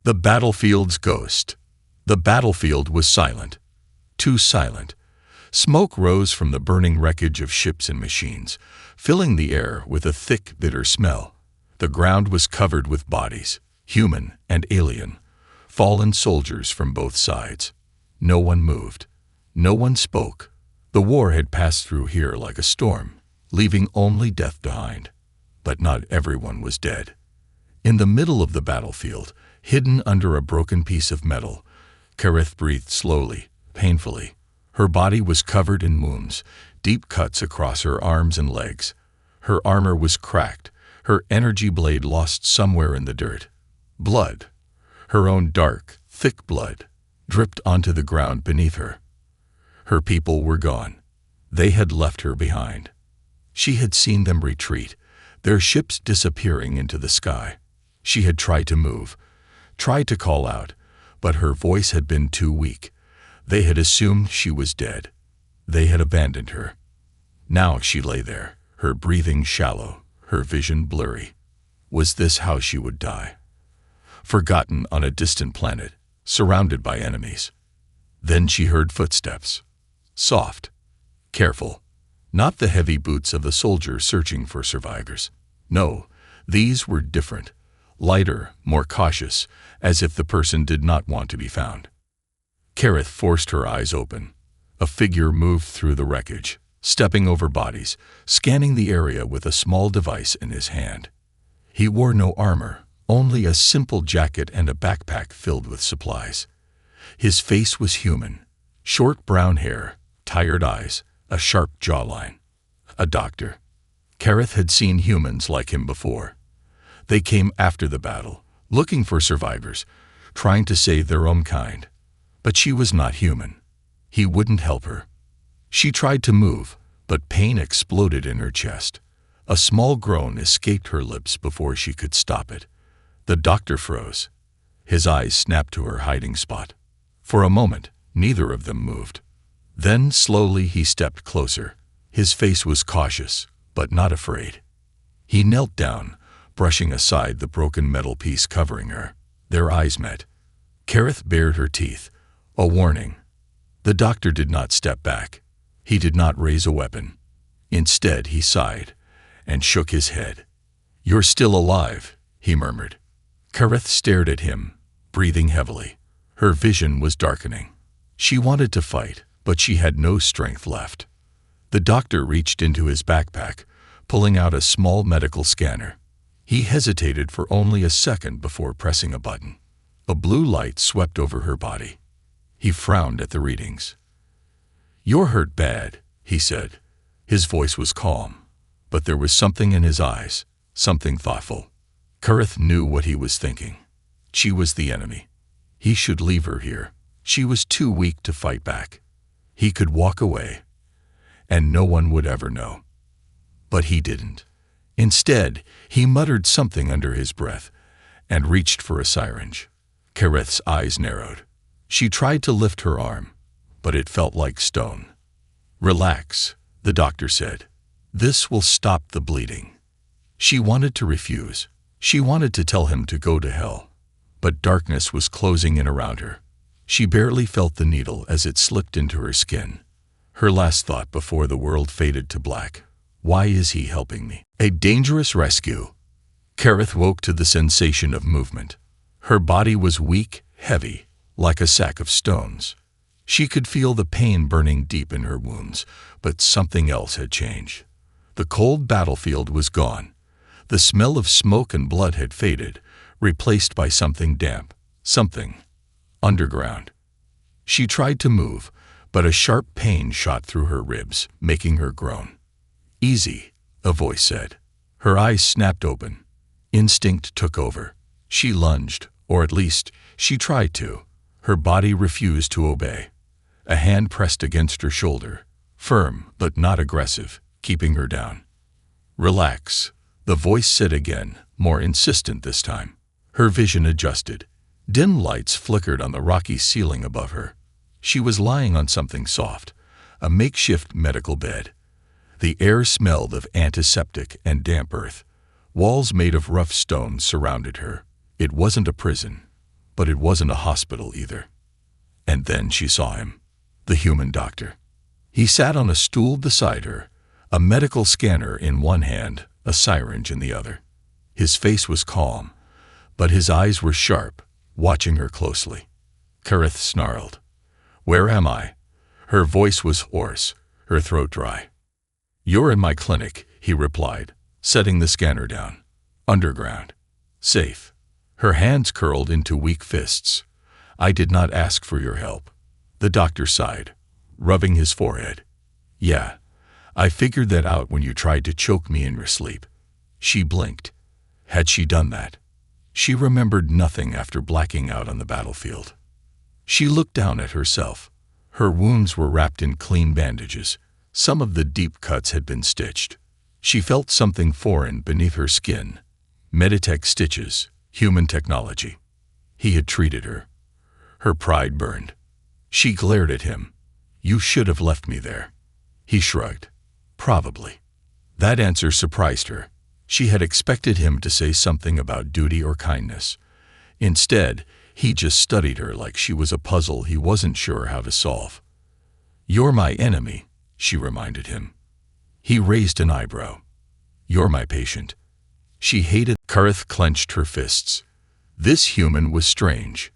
The battlefield's ghost. The battlefield was silent. Too silent. Smoke rose from the burning wreckage of ships and machines, filling the air with a thick, bitter smell. The ground was covered with bodies, human and alien, fallen soldiers from both sides. No one moved. No one spoke. The war had passed through here like a storm, leaving only death behind. But not everyone was dead. In the middle of the battlefield, hidden under a broken piece of metal, Kareth breathed slowly, painfully. Her body was covered in wounds, deep cuts across her arms and legs. Her armor was cracked, her energy blade lost somewhere in the dirt. Blood, her own dark, thick blood, dripped onto the ground beneath her. Her people were gone. They had left her behind. She had seen them retreat, their ships disappearing into the sky. She had tried to move, tried to call out, but her voice had been too weak. They had assumed she was dead. They had abandoned her. Now she lay there, her breathing shallow, her vision blurry. Was this how she would die? Forgotten on a distant planet, surrounded by enemies. Then she heard footsteps. Soft, careful. Not the heavy boots of a soldier searching for survivors. No, these were different. Lighter, more cautious, as if the person did not want to be found. Kareth forced her eyes open. A figure moved through the wreckage, stepping over bodies, scanning the area with a small device in his hand. He wore no armor, only a simple jacket and a backpack filled with supplies. His face was human. Short brown hair, tired eyes, a sharp jawline. A doctor. Kareth had seen humans like him before. They came after the battle, looking for survivors, trying to save their own kind. But she was not human. He wouldn't help her. She tried to move, but pain exploded in her chest. A small groan escaped her lips before she could stop it. The doctor froze. His eyes snapped to her hiding spot. For a moment, neither of them moved. Then slowly he stepped closer. His face was cautious, but not afraid. He knelt down, brushing aside the broken metal piece covering her. Their eyes met. Kareth bared her teeth. A warning. The doctor did not step back. He did not raise a weapon. Instead, he sighed and shook his head. "You're still alive," he murmured. Kareth stared at him, breathing heavily. Her vision was darkening. She wanted to fight, but she had no strength left. The doctor reached into his backpack, pulling out a small medical scanner. He hesitated for only a second before pressing a button. A blue light swept over her body. He frowned at the readings. "You're hurt bad," he said. His voice was calm, but there was something in his eyes, something thoughtful. Kareth knew what he was thinking. She was the enemy. He should leave her here. She was too weak to fight back. He could walk away, and no one would ever know. But he didn't. Instead, he muttered something under his breath and reached for a syringe. Kareth's eyes narrowed. She tried to lift her arm, but it felt like stone. "Relax," the doctor said. "This will stop the bleeding." She wanted to refuse. She wanted to tell him to go to hell. But darkness was closing in around her. She barely felt the needle as it slipped into her skin. Her last thought before the world faded to black. Why is he helping me? A dangerous rescue. Kareth woke to the sensation of movement. Her body was weak, heavy, like a sack of stones. She could feel the pain burning deep in her wounds, but something else had changed. The cold battlefield was gone. The smell of smoke and blood had faded, replaced by something damp, something underground. She tried to move, but a sharp pain shot through her ribs, making her groan. "Easy," a voice said. Her eyes snapped open. Instinct took over. She lunged, or at least, she tried to. Her body refused to obey. A hand pressed against her shoulder, firm but not aggressive, keeping her down. "Relax," the voice said again, more insistent this time. Her vision adjusted. Dim lights flickered on the rocky ceiling above her. She was lying on something soft, a makeshift medical bed. The air smelled of antiseptic and damp earth. Walls made of rough stone surrounded her. It wasn't a prison, but it wasn't a hospital either. And then she saw him, the human doctor. He sat on a stool beside her, a medical scanner in one hand, a syringe in the other. His face was calm, but his eyes were sharp, watching her closely. Kareth snarled. "Where am I?" Her voice was hoarse, her throat dry. "You're in my clinic," he replied, setting the scanner down. "Underground. Safe." Her hands curled into weak fists. "I did not ask for your help." The doctor sighed, rubbing his forehead. "Yeah, I figured that out when you tried to choke me in your sleep." She blinked. Had she done that? She remembered nothing after blacking out on the battlefield. She looked down at herself. Her wounds were wrapped in clean bandages. Some of the deep cuts had been stitched. She felt something foreign beneath her skin. Meditech stitches, human technology. He had treated her. Her pride burned. She glared at him. "You should have left me there." He shrugged. "Probably." That answer surprised her. She had expected him to say something about duty or kindness. Instead, he just studied her like she was a puzzle he wasn't sure how to solve. "You're my enemy," she reminded him. He raised an eyebrow. "You're my patient." She hated. Kareth clenched her fists. This human was strange.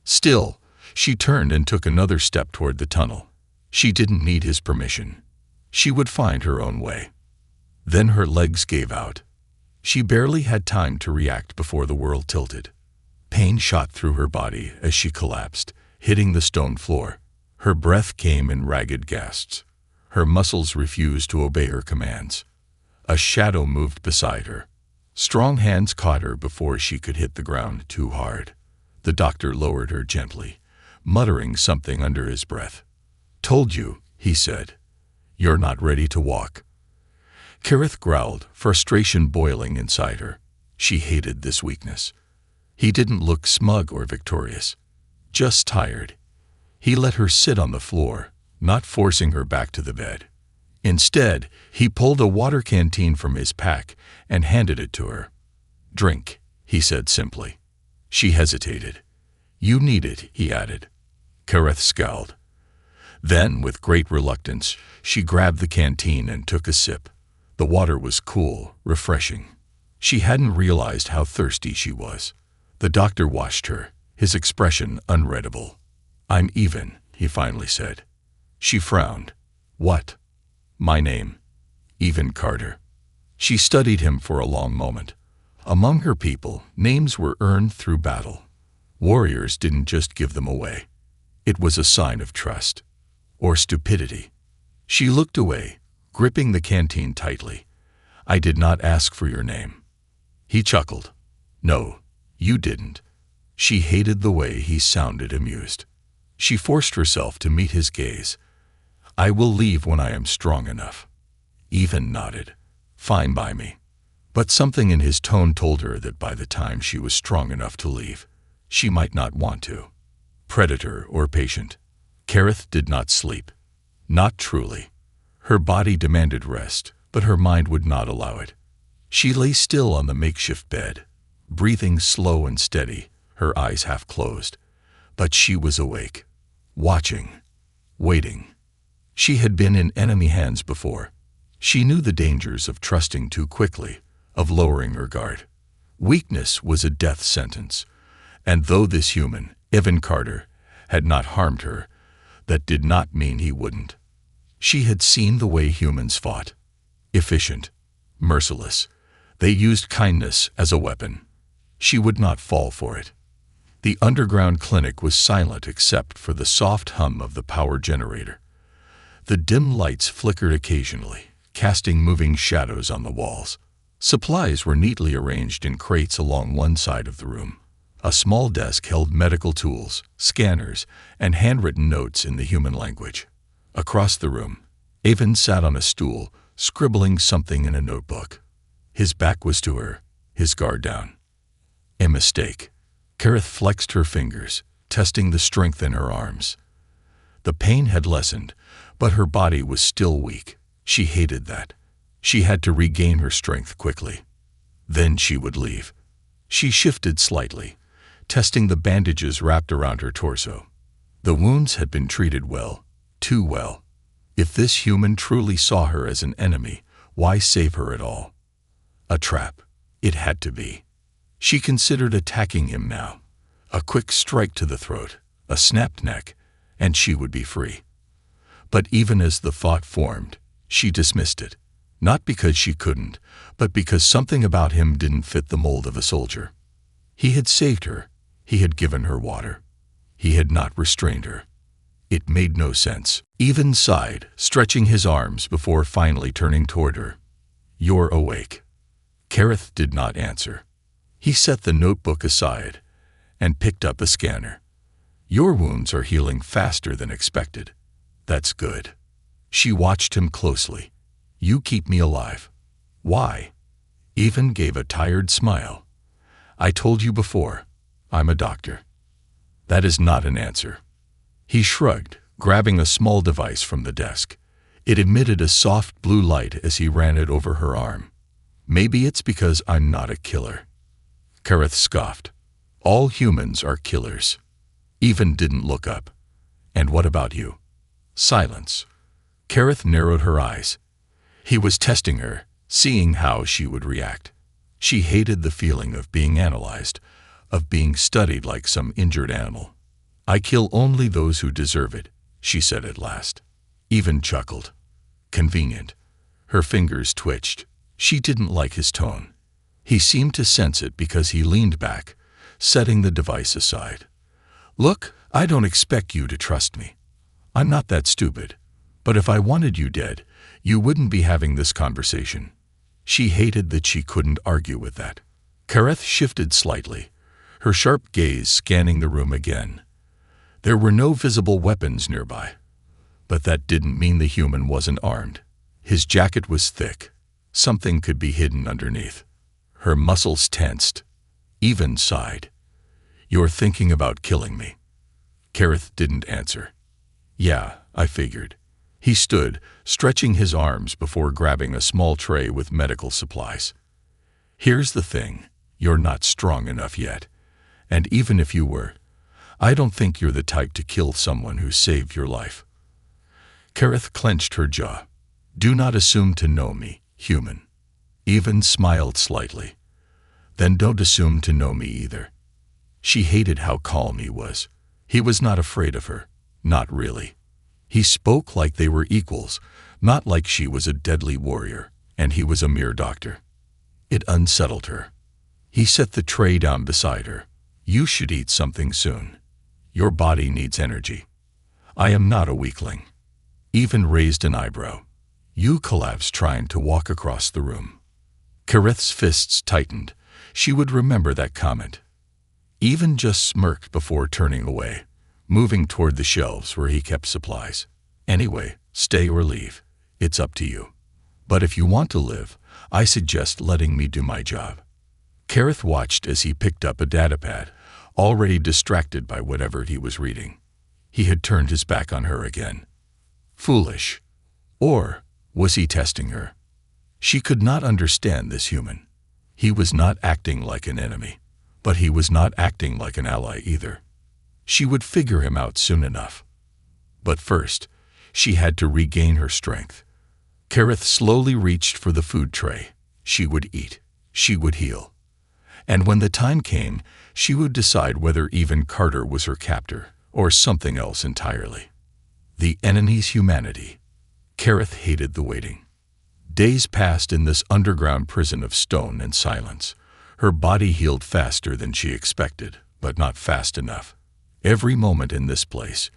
Still, she turned and took another step toward the tunnel. She didn't need his permission. She would find her own way. Then her legs gave out. She barely had time to react before the world tilted. Pain shot through her body as she collapsed, hitting the stone floor. Her breath came in ragged gasps. Her muscles refused to obey her commands. A shadow moved beside her. Strong hands caught her before she could hit the ground too hard. The doctor lowered her gently, muttering something under his breath. "Told you," he said. "You're not ready to walk." Kareth growled, frustration boiling inside her. She hated this weakness. He didn't look smug or victorious, just tired. He let her sit on the floor, not forcing her back to the bed. Instead, he pulled a water canteen from his pack and handed it to her. "Drink," he said simply. She hesitated. "You need it," he added. Kareth scowled. Then, with great reluctance, she grabbed the canteen and took a sip. The water was cool, refreshing. She hadn't realized how thirsty she was. The doctor watched her, his expression unreadable. "I'm even," he finally said. She frowned. "What?" "My name. Even Carter." She studied him for a long moment. Among her people, names were earned through battle. Warriors didn't just give them away. It was a sign of trust. Or stupidity. She looked away, gripping the canteen tightly. "I did not ask for your name." He chuckled. "No, you didn't." She hated the way he sounded amused. She forced herself to meet his gaze. "I will leave when I am strong enough." Even nodded. "Fine by me." But something in his tone told her that by the time she was strong enough to leave, she might not want to. Predator or patient, Kareth did not sleep. Not truly. Her body demanded rest, but her mind would not allow it. She lay still on the makeshift bed, breathing slow and steady, her eyes half closed. But she was awake, watching, waiting. She had been in enemy hands before. She knew the dangers of trusting too quickly, of lowering her guard. Weakness was a death sentence, and though this human, Evan Carter, had not harmed her, that did not mean he wouldn't. She had seen the way humans fought. Efficient, merciless. They used kindness as a weapon. She would not fall for it. The underground clinic was silent except for the soft hum of the power generator. The dim lights flickered occasionally, casting moving shadows on the walls. Supplies were neatly arranged in crates along one side of the room. A small desk held medical tools, scanners, and handwritten notes in the human language. Across the room, Evan sat on a stool, scribbling something in a notebook. His back was to her, his guard down. A mistake. Kareth flexed her fingers, testing the strength in her arms. The pain had lessened, but her body was still weak. She hated that. She had to regain her strength quickly. Then she would leave. She shifted slightly, testing the bandages wrapped around her torso. The wounds had been treated well, too well. If this human truly saw her as an enemy, why save her at all? A trap. It had to be. She considered attacking him now. A quick strike to the throat, a snapped neck, and she would be free. But even as the thought formed, she dismissed it. Not because she couldn't, but because something about him didn't fit the mold of a soldier. He had saved her. He had given her water. He had not restrained her. It made no sense. Even sighed, stretching his arms before finally turning toward her. "You're awake." Kareth did not answer. He set the notebook aside and picked up a scanner. "Your wounds are healing faster than expected. That's good." She watched him closely. "You keep me alive." "Why?" Even gave a tired smile. "I told you before, I'm a doctor." "That is not an answer." He shrugged, grabbing a small device from the desk. It emitted a soft blue light as he ran it over her arm. "Maybe it's because I'm not a killer." Kareth scoffed. "All humans are killers." Even didn't look up. "And what about you?" Silence. Kareth narrowed her eyes. He was testing her, seeing how she would react. She hated the feeling of being analyzed, of being studied like some injured animal. "I kill only those who deserve it," she said at last. Even chuckled. Convenient. Her fingers twitched. She didn't like his tone. He seemed to sense it because he leaned back, setting the device aside. "Look, I don't expect you to trust me. I'm not that stupid. But if I wanted you dead, you wouldn't be having this conversation." She hated that she couldn't argue with that. Kareth shifted slightly, her sharp gaze scanning the room again. There were no visible weapons nearby. But that didn't mean the human wasn't armed. His jacket was thick. Something could be hidden underneath. Her muscles tensed. Even sighed. "You're thinking about killing me." Kareth didn't answer. "Yeah, I figured." He stood, stretching his arms before grabbing a small tray with medical supplies. "Here's the thing. You're not strong enough yet. And even if you were, I don't think you're the type to kill someone who saved your life." Kareth clenched her jaw. "Do not assume to know me, human." Even smiled slightly. "Then don't assume to know me either." She hated how calm he was. He was not afraid of her. Not really. He spoke like they were equals, not like she was a deadly warrior, and he was a mere doctor. It unsettled her. He set the tray down beside her. "You should eat something soon. Your body needs energy." "I am not a weakling." Even raised an eyebrow. You collapsed trying to walk across the room. Kareth's fists tightened. She would remember that comment. Even just smirked before turning away, moving toward the shelves where he kept supplies. "Anyway, stay or leave. It's up to you. But if you want to live, I suggest letting me do my job." Kareth watched as he picked up a datapad, already distracted by whatever he was reading. He had turned his back on her again. Foolish. Or was he testing her? She could not understand this human. He was not acting like an enemy, but he was not acting like an ally either. She would figure him out soon enough. But first, she had to regain her strength. Kareth slowly reached for the food tray. She would eat. She would heal. And when the time came, she would decide whether even Carter was her captor or something else entirely. The enemy's humanity. Kareth hated the waiting. Days passed in this underground prison of stone and silence. Her body healed faster than she expected, but not fast enough. Every moment in this place,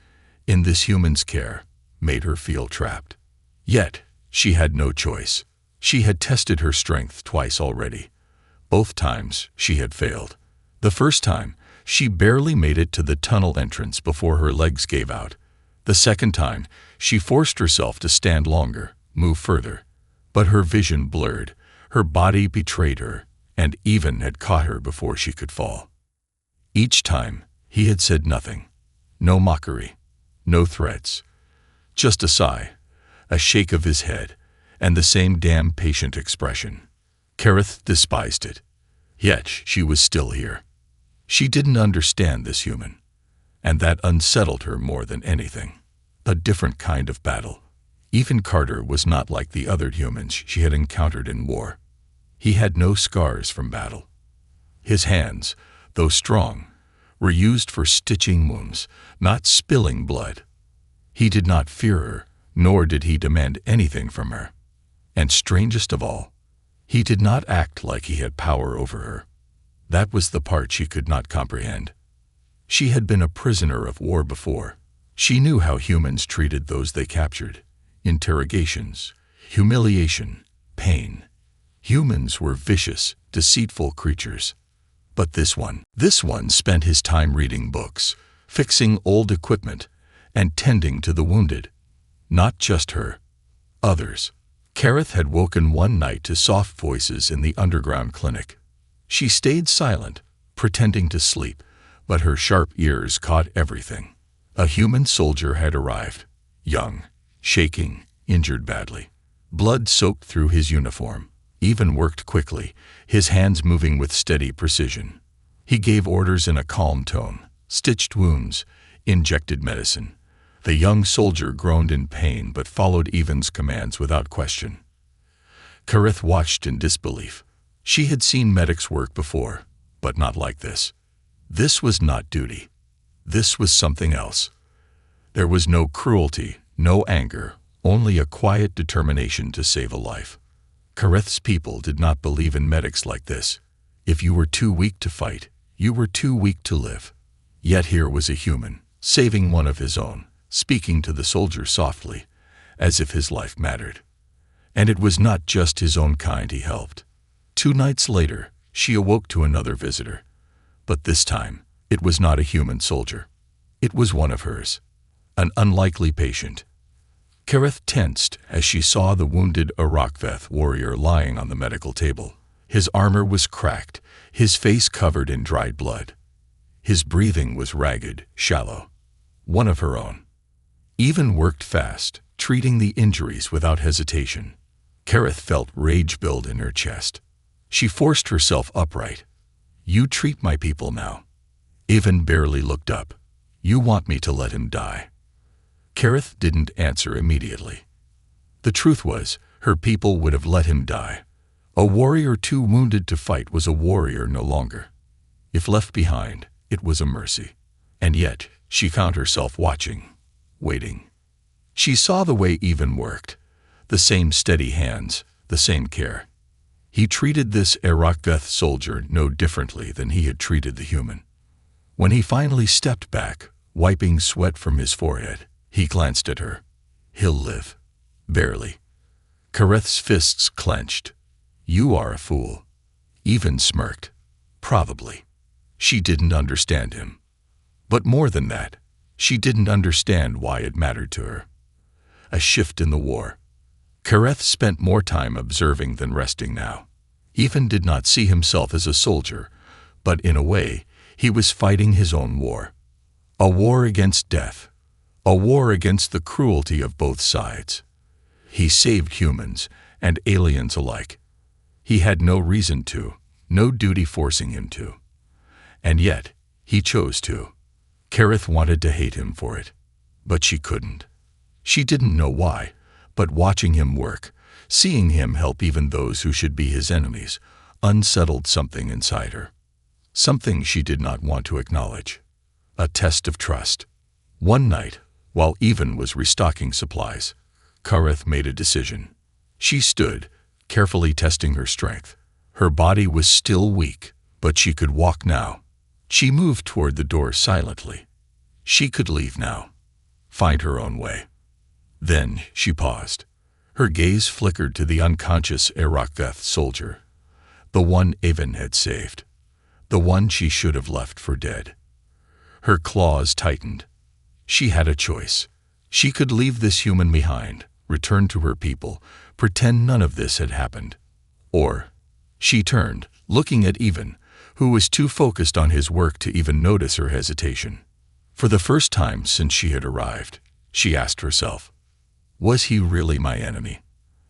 in this human's care, made her feel trapped. Yet, she had no choice. She had tested her strength twice already. Both times, she had failed. The first time, she barely made it to the tunnel entrance before her legs gave out. The second time, she forced herself to stand longer, move further. But her vision blurred, her body betrayed her, and Even had caught her before she could fall. Each time, he had said nothing. No mockery, no threats. Just a sigh, a shake of his head, and the same damn patient expression. Kareth despised it. Yet she was still here. She didn't understand this human, and that unsettled her more than anything. A different kind of battle. Even Carter was not like the other humans she had encountered in war. He had no scars from battle. His hands, though strong, were used for stitching wounds, not spilling blood. He did not fear her, nor did he demand anything from her. And strangest of all, he did not act like he had power over her. That was the part she could not comprehend. She had been a prisoner of war before. She knew how humans treated those they captured. Interrogations, humiliation, pain. Humans were vicious, deceitful creatures. But this one spent his time reading books, fixing old equipment, and tending to the wounded. Not just her. Others. Kareth had woken one night to soft voices in the underground clinic. She stayed silent, pretending to sleep, but her sharp ears caught everything. A human soldier had arrived, young, shaking, injured badly. Blood soaked through his uniform. Even worked quickly, his hands moving with steady precision. He gave orders in a calm tone, stitched wounds, injected medicine. The young soldier groaned in pain but followed Evan's commands without question. Kareth watched in disbelief. She had seen medics work before, but not like this. This was not duty. This was something else. There was no cruelty, no anger, only a quiet determination to save a life. Kareth's people did not believe in medics like this. If you were too weak to fight, you were too weak to live. Yet here was a human, saving one of his own, speaking to the soldier softly, as if his life mattered. And it was not just his own kind he helped. 2 nights later, she awoke to another visitor. But this time, it was not a human soldier. It was one of hers, an unlikely patient. Kareth tensed as she saw the wounded Arakveth warrior lying on the medical table. His armor was cracked, his face covered in dried blood. His breathing was ragged, shallow. One of her own. Even worked fast, treating the injuries without hesitation. Kareth felt rage build in her chest. She forced herself upright. You treat my people now. Even barely looked up. You want me to let him die. Kareth didn't answer immediately. The truth was, her people would have let him die. A warrior too wounded to fight was a warrior no longer. If left behind, it was a mercy. And yet, she found herself watching, waiting. She saw the way Even worked. The same steady hands, the same care. He treated this Arakveth soldier no differently than he had treated the human. When he finally stepped back, wiping sweat from his forehead, he glanced at her. He'll live. Barely. Kareth's fists clenched. You are a fool. Even smirked. Probably. She didn't understand him. But more than that, she didn't understand why it mattered to her. A shift in the war. Kareth spent more time observing than resting now. Even did not see himself as a soldier, but in a way, he was fighting his own war. A war against death. A war against the cruelty of both sides. He saved humans and aliens alike. He had no reason to, no duty forcing him to. And yet, he chose to. Kareth wanted to hate him for it, but she couldn't. She didn't know why, but watching him work, seeing him help even those who should be his enemies, unsettled something inside her. Something she did not want to acknowledge. A test of trust. One night, while Even was restocking supplies, Kareth made a decision. She stood, carefully testing her strength. Her body was still weak, but she could walk now. She moved toward the door silently. She could leave now, find her own way. Then she paused. Her gaze flickered to the unconscious Arakveth soldier, the one Even had saved, the one she should have left for dead. Her claws tightened. She had a choice. She could leave this human behind, return to her people, pretend none of this had happened. Or, she turned, looking at Even, who was too focused on his work to even notice her hesitation. For the first time since she had arrived, she asked herself, was he really my enemy?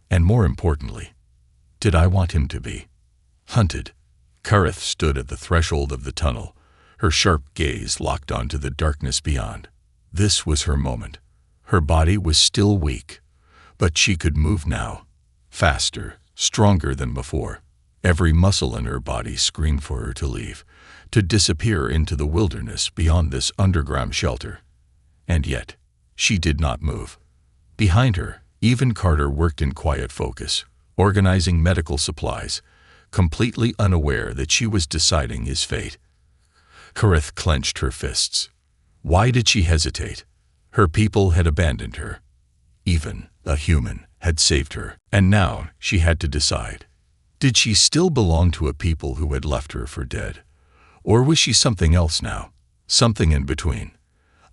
And more importantly, did I want him to be? Hunted. Kareth stood at the threshold of the tunnel, her sharp gaze locked onto the darkness beyond. This was her moment. Her body was still weak, but she could move now, faster, stronger than before. Every muscle in her body screamed for her to leave, to disappear into the wilderness beyond this underground shelter. And yet, she did not move. Behind her, Even Carter worked in quiet focus, organizing medical supplies, completely unaware that she was deciding his fate. Kareth clenched her fists. Why did she hesitate? Her people had abandoned her. Even a human had saved her, and now she had to decide. Did she still belong to a people who had left her for dead? Or was she something else now? Something in between.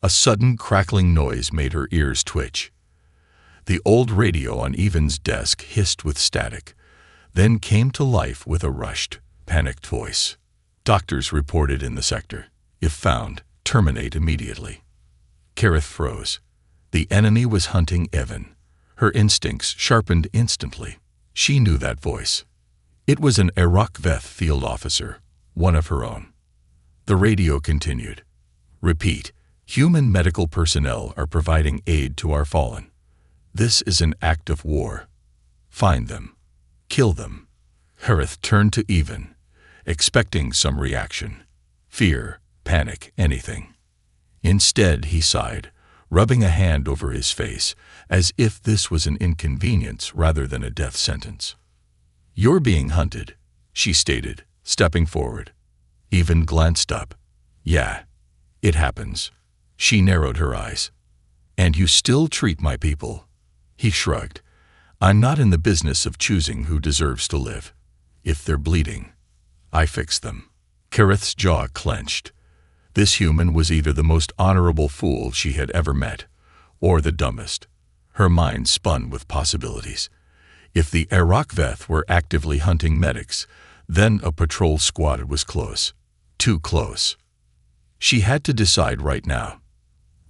A sudden crackling noise made her ears twitch. The old radio on Evan's desk hissed with static, then came to life with a rushed, panicked voice. Doctors reported in the sector. If found, terminate immediately. Kareth froze. The enemy was hunting Evan. Her instincts sharpened instantly. She knew that voice. It was an Iraq Veth field officer, one of her own. The radio continued. Repeat, human medical personnel are providing aid to our fallen. This is an act of war. Find them. Kill them. Kareth turned to Evan, expecting some reaction. Fear, panic, anything. Instead, he sighed, rubbing a hand over his face, as if this was an inconvenience rather than a death sentence. You're being hunted, she stated, stepping forward. Evan glanced up. Yeah, it happens. She narrowed her eyes. And you still treat my people? He shrugged. I'm not in the business of choosing who deserves to live. If they're bleeding, I fix them. Kareth's jaw clenched. This human was either the most honorable fool she had ever met, or the dumbest. Her mind spun with possibilities. If the Iraq Veth were actively hunting medics, then a patrol squad was close. Too close. She had to decide right now.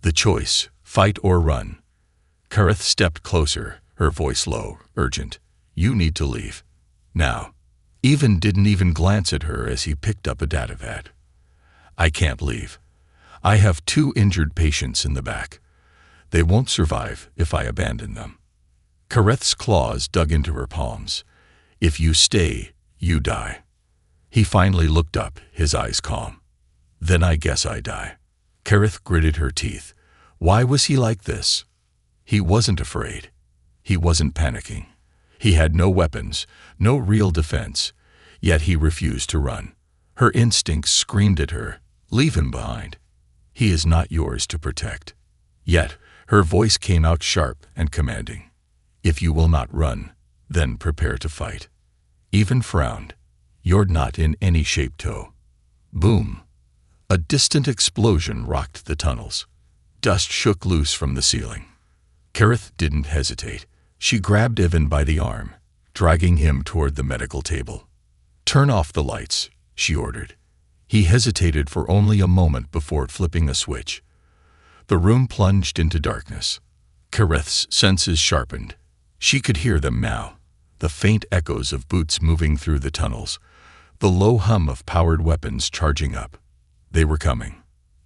The choice, fight or run. Kareth stepped closer, her voice low, urgent. You need to leave. Now. Evan didn't even glance at her as he picked up a datapad. I can't leave. I have 2 injured patients in the back. They won't survive if I abandon them. Kareth's claws dug into her palms. If you stay, you die. He finally looked up, his eyes calm. Then I guess I die. Kareth gritted her teeth. Why was he like this? He wasn't afraid. He wasn't panicking. He had no weapons, no real defense, yet he refused to run. Her instincts screamed at her, leave him behind. He is not yours to protect. Yet, her voice came out sharp and commanding. If you will not run, then prepare to fight. Evan frowned. You're not in any shape, Toe. Boom. A distant explosion rocked the tunnels. Dust shook loose from the ceiling. Kareth didn't hesitate. She grabbed Evan by the arm, dragging him toward the medical table. Turn off the lights, she ordered. He hesitated for only a moment before flipping a switch. The room plunged into darkness. Kareth's senses sharpened. She could hear them now, the faint echoes of boots moving through the tunnels, the low hum of powered weapons charging up. They were coming.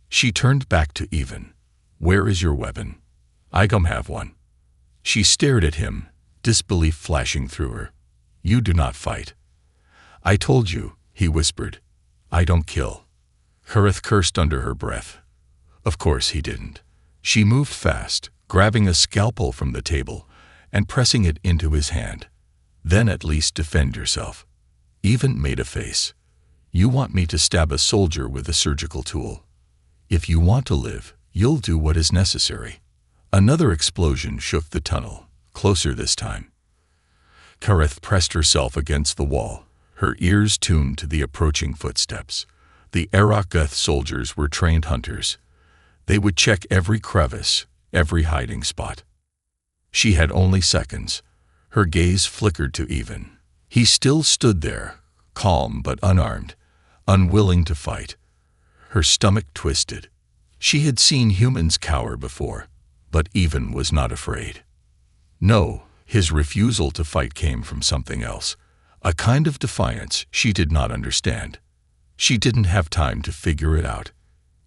She turned back to Evan. Where is your weapon? I don't have one. She stared at him, disbelief flashing through her. You do not fight. I told you, he whispered. I don't kill. Kareth cursed under her breath. Of course he didn't. She moved fast, grabbing a scalpel from the table and pressing it into his hand. Then at least defend yourself. Evan made a face. You want me to stab a soldier with a surgical tool. If you want to live, you'll do what is necessary. Another explosion shook the tunnel, closer this time. Kareth pressed herself against the wall, her ears tuned to the approaching footsteps. The Iraq Veth soldiers were trained hunters. They would check every crevice, every hiding spot. She had only seconds. Her gaze flickered to Evan. He still stood there, calm but unarmed, unwilling to fight. Her stomach twisted. She had seen humans cower before, but Evan was not afraid. No, his refusal to fight came from something else, a kind of defiance she did not understand. She didn't have time to figure it out.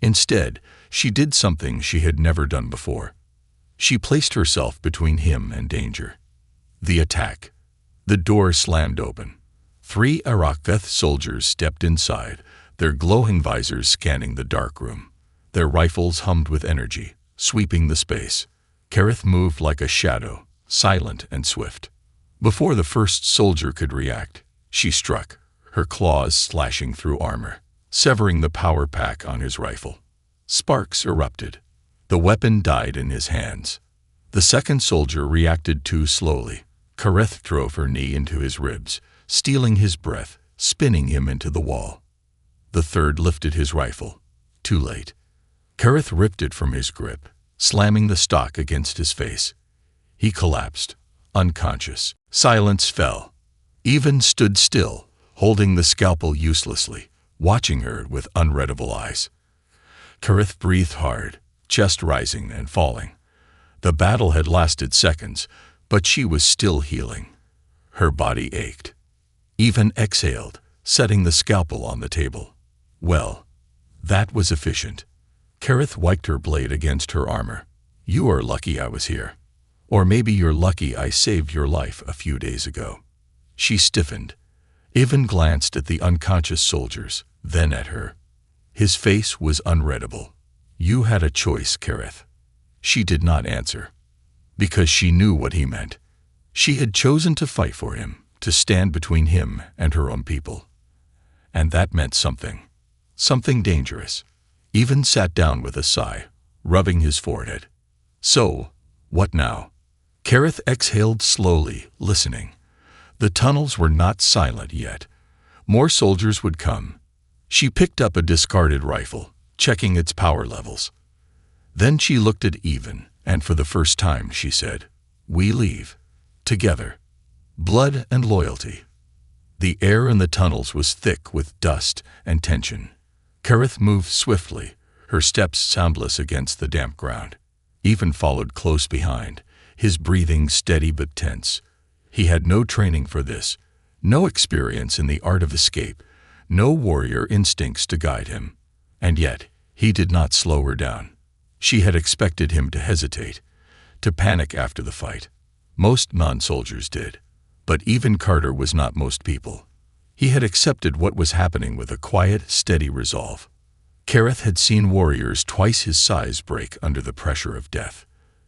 Instead, she did something she had never done before. She placed herself between him and danger. The attack. The door slammed open. 3 Arakveth soldiers stepped inside, their glowing visors scanning the dark room. Their rifles hummed with energy, sweeping the space. Kareth moved like a shadow, silent and swift. Before the first soldier could react, she struck, her claws slashing through armor, severing the power pack on his rifle. Sparks erupted. The weapon died in his hands. The second soldier reacted too slowly. Kareth drove her knee into his ribs, stealing his breath, spinning him into the wall. The third lifted his rifle. Too late. Kareth ripped it from his grip, slamming the stock against his face. He collapsed, unconscious. Silence fell. Even stood still, holding the scalpel uselessly, watching her with unreadable eyes. Kareth breathed hard, chest rising and falling. The battle had lasted seconds, but she was still healing. Her body ached. Even exhaled, setting the scalpel on the table. Well, that was efficient. Kareth wiped her blade against her armor. You are lucky I was here. Or maybe you're lucky I saved your life a few days ago. She stiffened. Ivan glanced at the unconscious soldiers, then at her. His face was unreadable. You had a choice, Kareth. She did not answer. Because she knew what he meant. She had chosen to fight for him, to stand between him and her own people. And that meant something. Something dangerous. Ivan sat down with a sigh, rubbing his forehead. So, what now? Kareth exhaled slowly, listening. The tunnels were not silent yet. More soldiers would come. She picked up a discarded rifle, checking its power levels. Then she looked at Ivan, and for the first time she said, "We leave. Together. Blood and loyalty." The air in the tunnels was thick with dust and tension. Kareth moved swiftly, her steps soundless against the damp ground. Ivan followed close behind, his breathing steady but tense. He had no training for this, no experience in the art of escape, no warrior instincts to guide him. And yet, he did not slow her down. She had expected him to hesitate, to panic after the fight. Most non-soldiers did. But even Carter was not most people. He had accepted what was happening with a quiet, steady resolve. Kareth had seen warriors twice his size break under the pressure of death.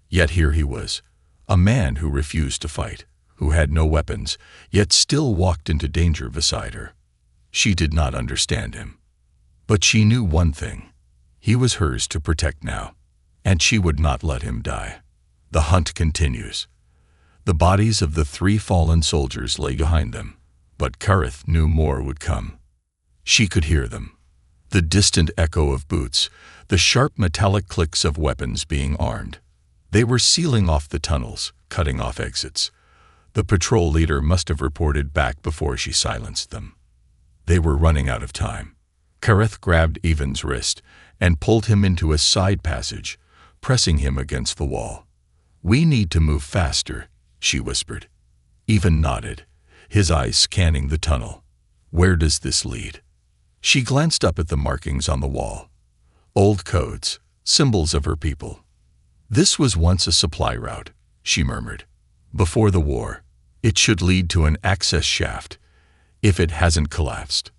Yet here he was, a man who refused to fight, who had no weapons, yet still walked into danger beside her. She did not understand him. But she knew one thing. He was hers to protect now, and she would not let him die. The hunt continues. The bodies of the 3 fallen soldiers lay behind them, but Kareth knew more would come. She could hear them. The distant echo of boots, the sharp metallic clicks of weapons being armed. They were sealing off the tunnels, cutting off exits. The patrol leader must have reported back before she silenced them. They were running out of time. Kareth grabbed Ivan's wrist and pulled him into a side passage, pressing him against the wall. "We need to move faster," she whispered. Ivan nodded, his eyes scanning the tunnel. Where does this lead? She glanced up at the markings on the wall. Old codes, symbols of her people. This was once a supply route, she murmured. Before the war, it should lead to an access shaft, if it hasn't collapsed.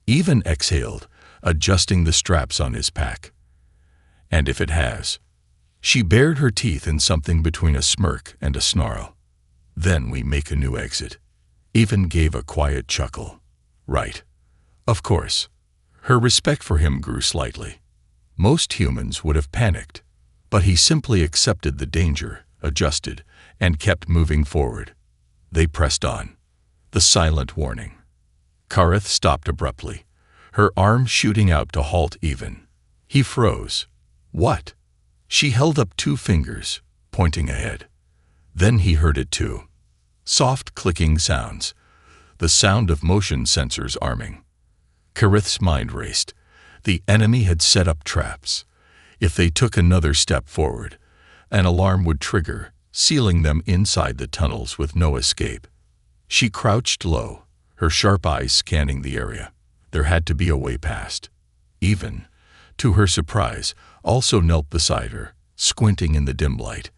Ivan exhaled, adjusting the straps on his pack. And if it has? She bared her teeth in something between a smirk and a snarl. Then we make a new exit. Ivan gave a quiet chuckle. Right. Of course. Her respect for him grew slightly. Most humans would have panicked, but he simply accepted the danger, adjusted, and kept moving forward. They pressed on. The silent warning. Kareth stopped abruptly, her arm shooting out to halt Ivan. He froze. What? She held up 2 fingers, pointing ahead. Then he heard it too. Soft clicking sounds. The sound of motion sensors arming. Kareth's mind raced. The enemy had set up traps. If they took another step forward, an alarm would trigger, sealing them inside the tunnels with no escape. She crouched low, her sharp eyes scanning the area. There had to be a way past. Even, to her surprise, also knelt beside her, squinting in the dim light.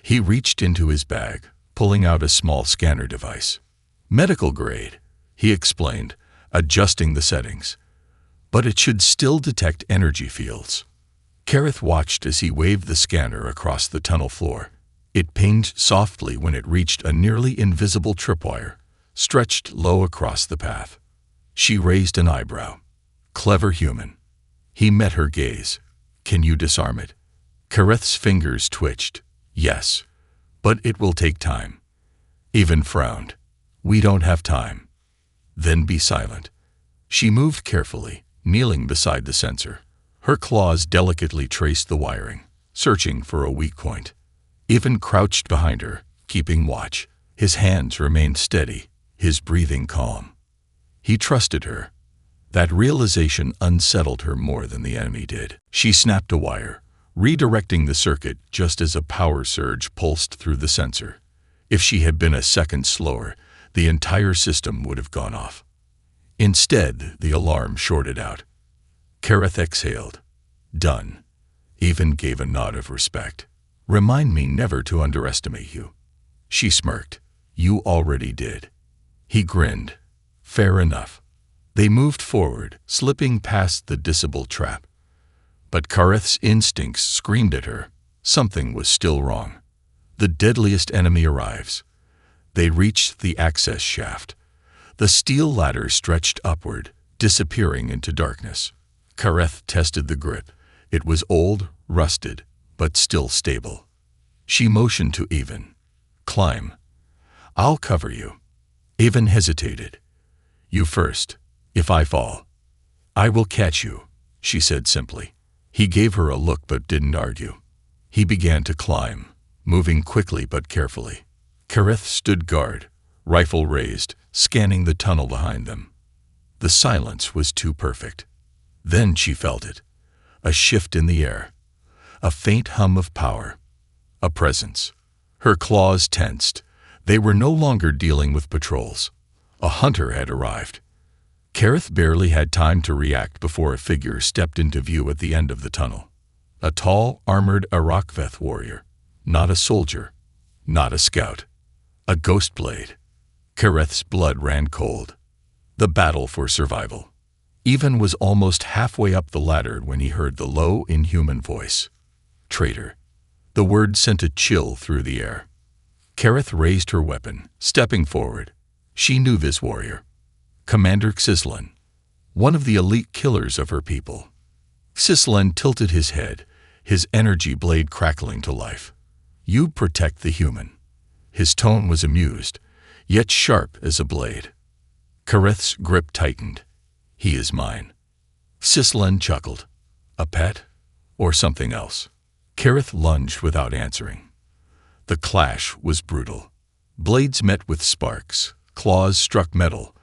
He reached into his bag, pulling out a small scanner device. Medical grade, he explained, adjusting the settings. But it should still detect energy fields. Kareth watched as he waved the scanner across the tunnel floor. It pinged softly when it reached a nearly invisible tripwire, stretched low across the path. She raised an eyebrow. Clever human. He met her gaze. Can you disarm it? Kareth's fingers twitched. Yes, but it will take time. Even frowned. We don't have time. Then be silent. She moved carefully, kneeling beside the sensor. Her claws delicately traced the wiring, searching for a weak point. Even crouched behind her, keeping watch. His hands remained steady, his breathing calm. He trusted her. That realization unsettled her more than the enemy did. She snapped a wire, redirecting the circuit just as a power surge pulsed through the sensor. If she had been a second slower, the entire system would have gone off. Instead, the alarm shorted out. Kareth exhaled. Done. Even gave a nod of respect. Remind me never to underestimate you. She smirked. You already did. He grinned. Fair enough. They moved forward, slipping past the Disable trap. But Kareth's instincts screamed at her. Something was still wrong. The deadliest enemy arrives. They reached the access shaft. The steel ladder stretched upward, disappearing into darkness. Kareth tested the grip. It was old, rusted, but still stable. She motioned to Even. Climb. I'll cover you. Even hesitated. You first. If I fall, I will catch you, she said simply. He gave her a look but didn't argue. He began to climb, moving quickly but carefully. Kareth stood guard, rifle raised, scanning the tunnel behind them. The silence was too perfect. Then she felt it. A shift in the air. A faint hum of power. A presence. Her claws tensed. They were no longer dealing with patrols. A hunter had arrived. Kareth barely had time to react before a figure stepped into view at the end of the tunnel. A tall, armored Arakveth warrior. Not a soldier. Not a scout. A ghost blade. Kareth's blood ran cold. The battle for survival. Even was almost halfway up the ladder when he heard the low, inhuman voice. Traitor. The word sent a chill through the air. Kareth raised her weapon, stepping forward. She knew this warrior. Commander Xislan, one of the elite killers of her people. Xislan tilted his head, his energy blade crackling to life. You protect the human. His tone was amused, yet sharp as a blade. Kareth's grip tightened. He is mine. Xislan chuckled. A pet? Or something else? Kareth lunged without answering. The clash was brutal. Blades met with sparks, claws struck metal.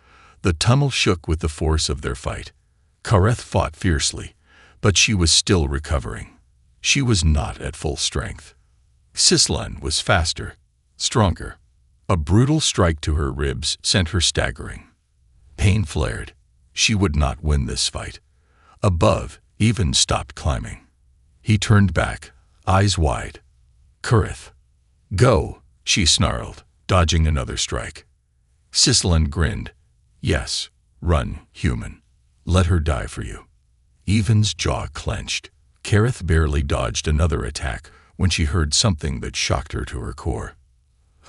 The tunnel shook with the force of their fight. Kareth fought fiercely, but she was still recovering. She was not at full strength. Xislan was faster, stronger. A brutal strike to her ribs sent her staggering. Pain flared. She would not win this fight. Above, Even stopped climbing. He turned back, eyes wide. Kareth. Go, she snarled, dodging another strike. Xislan grinned. Yes, run, human. Let her die for you. Even's jaw clenched. Kareth barely dodged another attack when she heard something that shocked her to her core.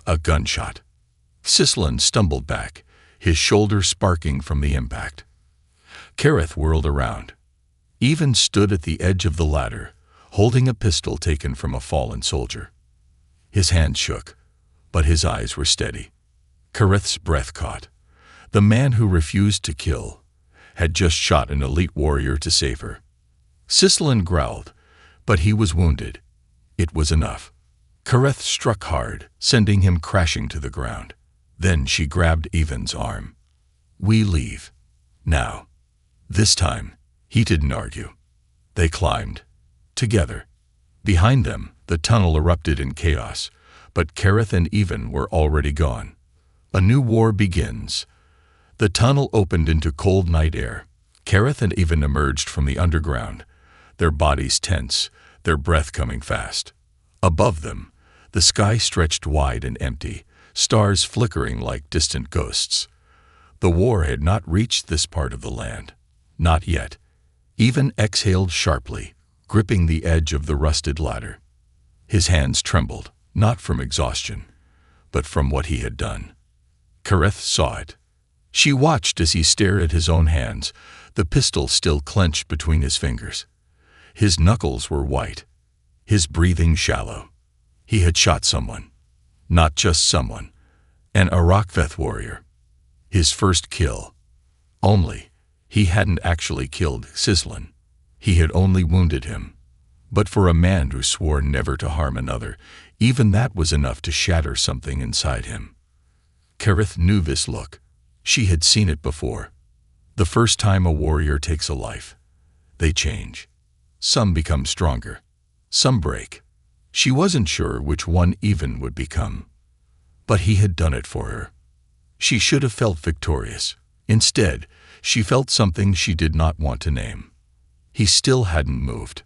A gunshot. Xislan stumbled back, his shoulder sparking from the impact. Kareth whirled around. Even stood at the edge of the ladder, holding a pistol taken from a fallen soldier. His hand shook, but his eyes were steady. Kareth's breath caught. The man who refused to kill had just shot an elite warrior to save her. Xislan growled, but he was wounded. It was enough. Kareth struck hard, sending him crashing to the ground. Then she grabbed Even's arm. We leave. Now. This time, he didn't argue. They climbed. Together. Behind them, the tunnel erupted in chaos, but Kareth and Even were already gone. A new war begins. The tunnel opened into cold night air, Kareth and Even emerged from the underground, their bodies tense, their breath coming fast. Above them, the sky stretched wide and empty, stars flickering like distant ghosts. The war had not reached this part of the land. Not yet. Even exhaled sharply, gripping the edge of the rusted ladder. His hands trembled, not from exhaustion, but from what he had done. Kareth saw it. She watched as he stared at his own hands, the pistol still clenched between his fingers. His knuckles were white, his breathing shallow. He had shot someone. Not just someone. An Arakveth warrior. His first kill. Only, he hadn't actually killed Sislin. He had only wounded him. But for a man who swore never to harm another, even that was enough to shatter something inside him. Kareth knew this look. She had seen it before. The first time a warrior takes a life, they change. Some become stronger. Some break. She wasn't sure which one Even would become. But he had done it for her. She should have felt victorious. Instead, she felt something she did not want to name. He still hadn't moved.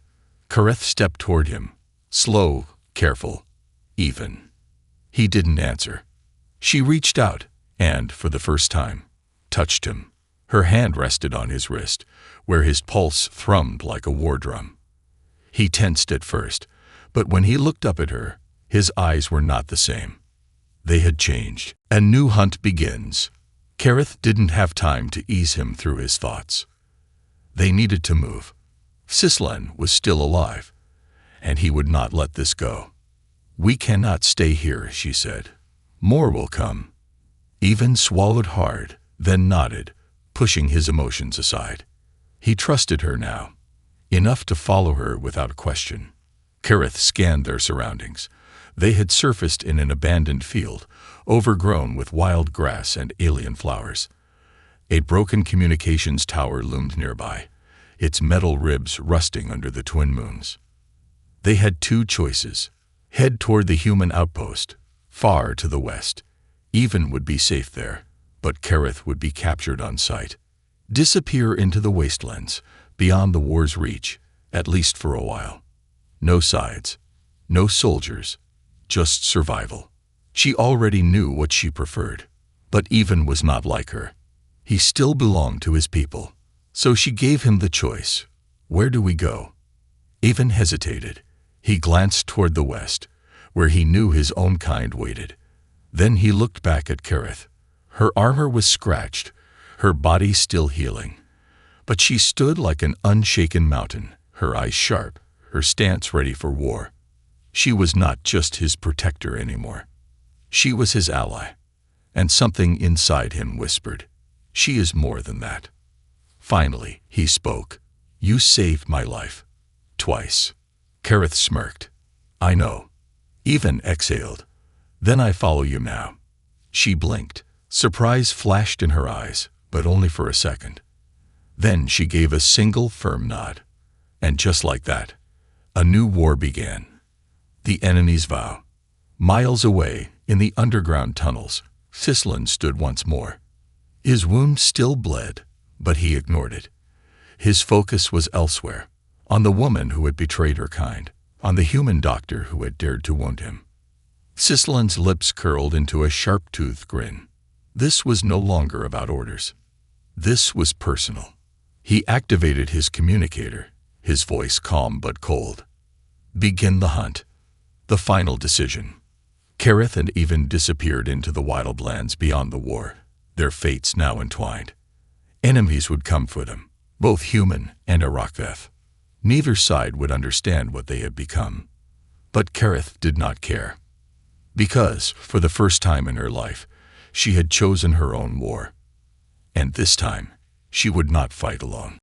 Kareth stepped toward him, slow, careful, even. He didn't answer. She reached out and, for the first time, touched him. Her hand rested on his wrist, where his pulse thrummed like a war drum. He tensed at first, but when he looked up at her, his eyes were not the same. They had changed. A new hunt begins. Kareth didn't have time to ease him through his thoughts. They needed to move. Sislin was still alive, and he would not let this go. "We cannot stay here," she said. "More will come." Even swallowed hard, then nodded, pushing his emotions aside. He trusted her now, enough to follow her without question. Kareth scanned their surroundings. They had surfaced in an abandoned field, overgrown with wild grass and alien flowers. A broken communications tower loomed nearby, its metal ribs rusting under the twin moons. They had two choices: head toward the human outpost, far to the west. Even would be safe there, but Kareth would be captured on sight. Disappear into the wastelands, beyond the war's reach, at least for a while. No sides, no soldiers, just survival. She already knew what she preferred, but Even was not like her. He still belonged to his people, so she gave him the choice. Where do we go? Even hesitated. He glanced toward the west, where he knew his own kind waited. Then he looked back at Kareth. Her armor was scratched, her body still healing. But she stood like an unshaken mountain, her eyes sharp, her stance ready for war. She was not just his protector anymore. She was his ally. And something inside him whispered, "She is more than that." Finally, he spoke. "You saved my life. Twice." Kareth smirked. "I know." Even exhaled. "Then I follow you now." She blinked. Surprise flashed in her eyes, but only for a second. Then she gave a single firm nod. And just like that, a new war began. The enemy's vow. Miles away, in the underground tunnels, Sislin stood once more. His wound still bled, but he ignored it. His focus was elsewhere, on the woman who had betrayed her kind, on the human doctor who had dared to wound him. Sislin's lips curled into a sharp-toothed grin. This was no longer about orders. This was personal. He activated his communicator, his voice calm but cold. "Begin the hunt." The final decision. Kareth and Even disappeared into the wildlands beyond the war, their fates now entwined. Enemies would come for them, both human and Arakveth. Neither side would understand what they had become. But Kareth did not care. Because, for the first time in her life, she had chosen her own war. And this time, she would not fight alone.